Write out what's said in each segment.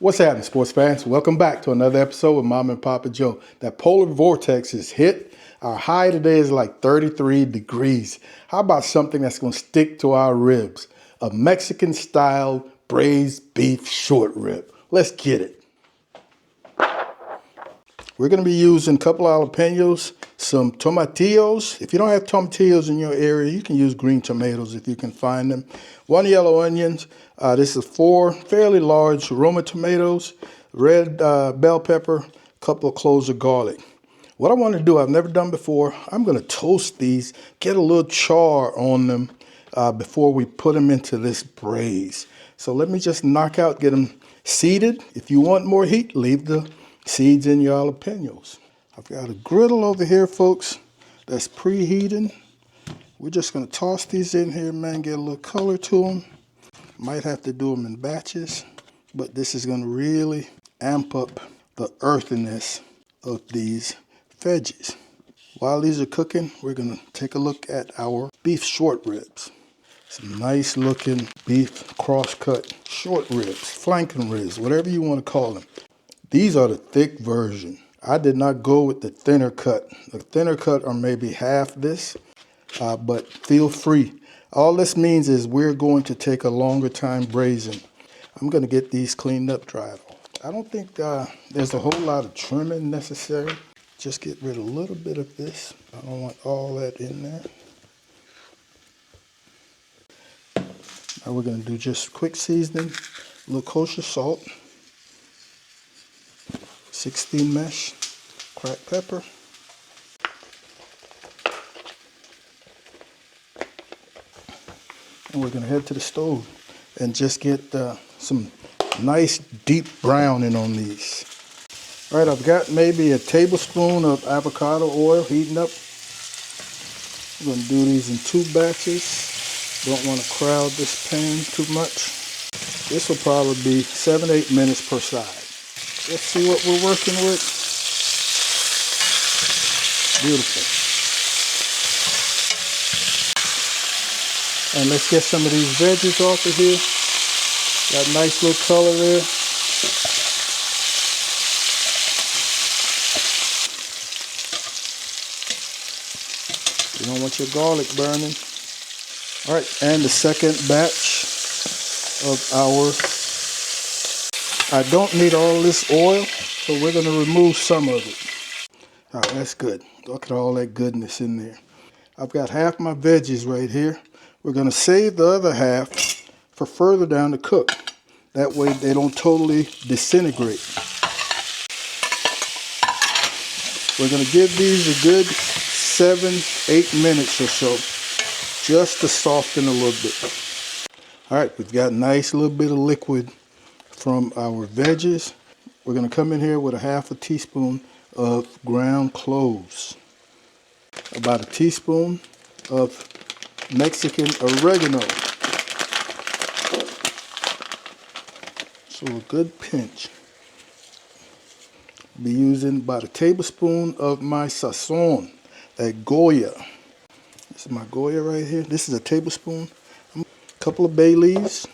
What's happening, sports fans? Welcome back to another episode with Mom and Papa Joe. That polar vortex is hit. Our high today is like 33 degrees. How about something that's going to stick to our ribs? A Mexican-style braised beef short rib. Let's get it. We're going to be using a couple of jalapenos, some tomatillos. If you don't have tomatillos in your area, you can use green tomatoes if you can find them. 1 yellow onions. This is 4 fairly large Roma tomatoes, red bell pepper, a couple of cloves of garlic. What I want to do, I've never done before, I'm going to toast these, get a little char on them before we put them into this braise. So let me just knock out, get them seeded. If you want more heat, leave the seeds in your jalapenos. I've got a griddle over here, folks, that's preheating. We're just going to toss these in here, man, get a little color to them. Might have to do them in batches, but this is going to really amp up the earthiness of these veggies. While these are cooking, we're going to take a look at our beef short ribs. Some nice looking beef cross-cut short ribs, flanken ribs, whatever you want to call them. These are the thick version. I did not go with the thinner cut. The thinner cut are maybe half this, but feel free. All this means is we're going to take a longer time braising. I'm going to get these cleaned up, dried off. I don't think there's a whole lot of trimming necessary. Just get rid of a little bit of this. I don't want all that in there. Now we're going to do just quick seasoning, a little kosher salt, 16 mesh, cracked pepper, and we're going to head to the stove and just get some nice deep browning on these. All right, I've got maybe a tablespoon of avocado oil heating up. I'm going to do these in 2 batches. Don't want to crowd this pan too much. This will probably be 7-8 minutes per side. Let's see what we're working with. Beautiful. And let's get some of these veggies off of here. Got a nice little color there. You don't want your garlic burning. All right, and the second batch of our, I don't need all this oil, so we're going to remove some of it. All right, that's good. Look at all that goodness in there. I've got half my veggies right here. We're going to save the other half for further down to cook. That way they don't totally disintegrate. We're going to give these a good 7-8 minutes or so, just to soften a little bit. All right, we've got a nice little bit of liquid from our veggies. We're going to come in here with a half a teaspoon of ground cloves, about a teaspoon of Mexican oregano, so a good pinch. Be using about a tablespoon of my sazon, that Goya. This is my Goya right here. This is a tablespoon. A couple of bay leaves.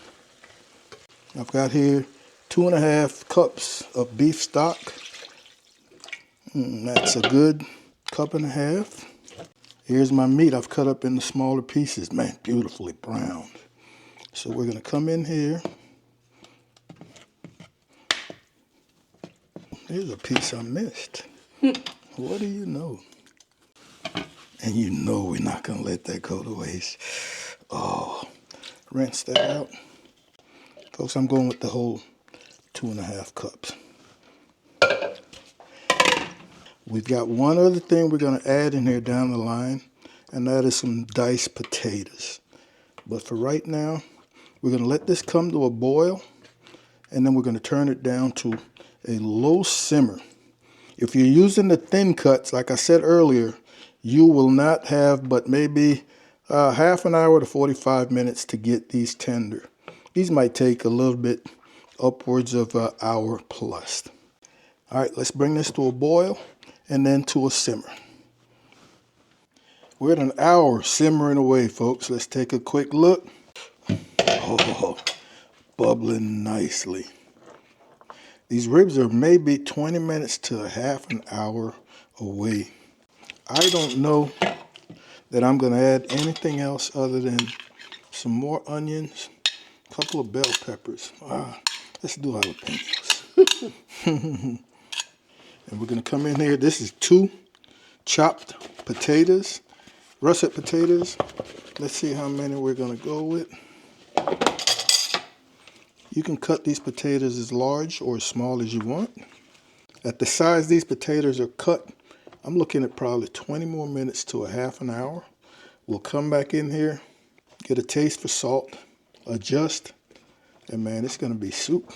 I've got here 2.5 cups of beef stock. That's a good 1.5 cups. Here's my meat I've cut up into smaller pieces. Man, beautifully browned. So we're going to come in here. Here's a piece I missed. What do you know? And you know we're not going to let that go to waste. Oh, rinse that out. Folks, I'm going with the whole 2.5 cups. We've got one other thing we're going to add in here down the line, and that is some diced potatoes. But for right now, we're going to let this come to a boil, and then we're going to turn it down to a low simmer. If you're using the thin cuts, like I said earlier, you will not have but maybe half an hour to 45 minutes to get these tender. These might take a little bit upwards of an hour plus. All right, let's bring this to a boil and then to a simmer. We're at an hour simmering away, folks. Let's take a quick look. Oh, bubbling nicely. These ribs are maybe 20 minutes to a half an hour away. I don't know that I'm going to add anything else other than some more onions, a couple of bell peppers. Let's do jalapenos. And we're going to come in here. This is 2 chopped potatoes, russet potatoes. Let's see how many we're going to go with. You can cut these potatoes as large or as small as you want. At the size these potatoes are cut, I'm looking at probably 20 more minutes to a half an hour. We'll come back in here, get a taste for salt, adjust, and man, it's going to be soup.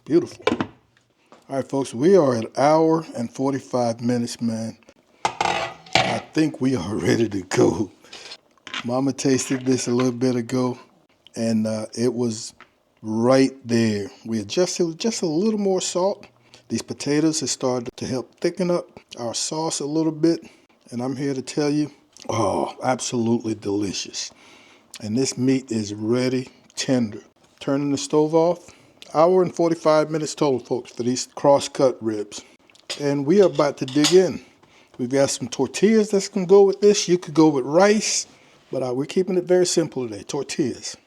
Beautiful. All right, folks, we are at 1 hour and 45 minutes, man. I think we are ready to go. Mama tasted this a little bit ago, and it was right there. We adjusted with just a little more salt. These potatoes have started to help thicken up our sauce a little bit, and I'm here to tell you, oh, absolutely delicious. And this meat is ready, tender. Turning the stove off. 1 hour and 45 minutes total, folks, for these cross-cut ribs. And we are about to dig in. We've got some tortillas that's going to go with this. You could go with rice, but we're keeping it very simple today, tortillas.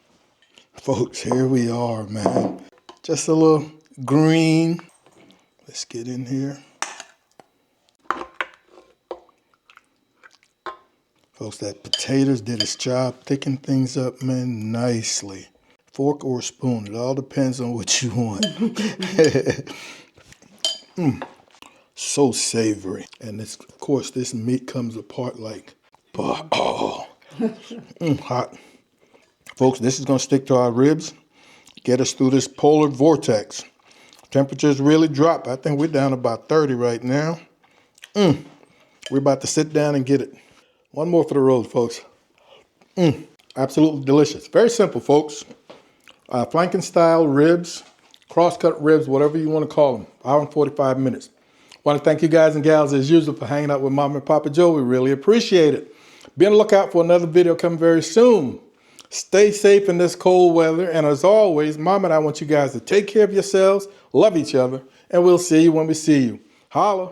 Folks, here we are, man. Just a little green. Let's get in here. Folks, that potatoes did its job, thicken things up, man, nicely. Fork or spoon, it all depends on what you want. So savory. And this, of course, this meat comes apart like, hot. Folks, this is going to stick to our ribs, get us through this polar vortex. Temperatures really drop. I think we're down about 30 right now. We're about to sit down and get it. One more for the road, folks. Absolutely delicious. Very simple, folks. Flanken style ribs, cross-cut ribs, whatever you want to call them. 1 hour and 45 minutes. Want to thank you guys and gals as usual for hanging out with Mama and Papa Joe. We really appreciate it. Be on the lookout for another video coming very soon. Stay safe in this cold weather. And as always, Mama and I want you guys to take care of yourselves, love each other, and we'll see you when we see you. Holla.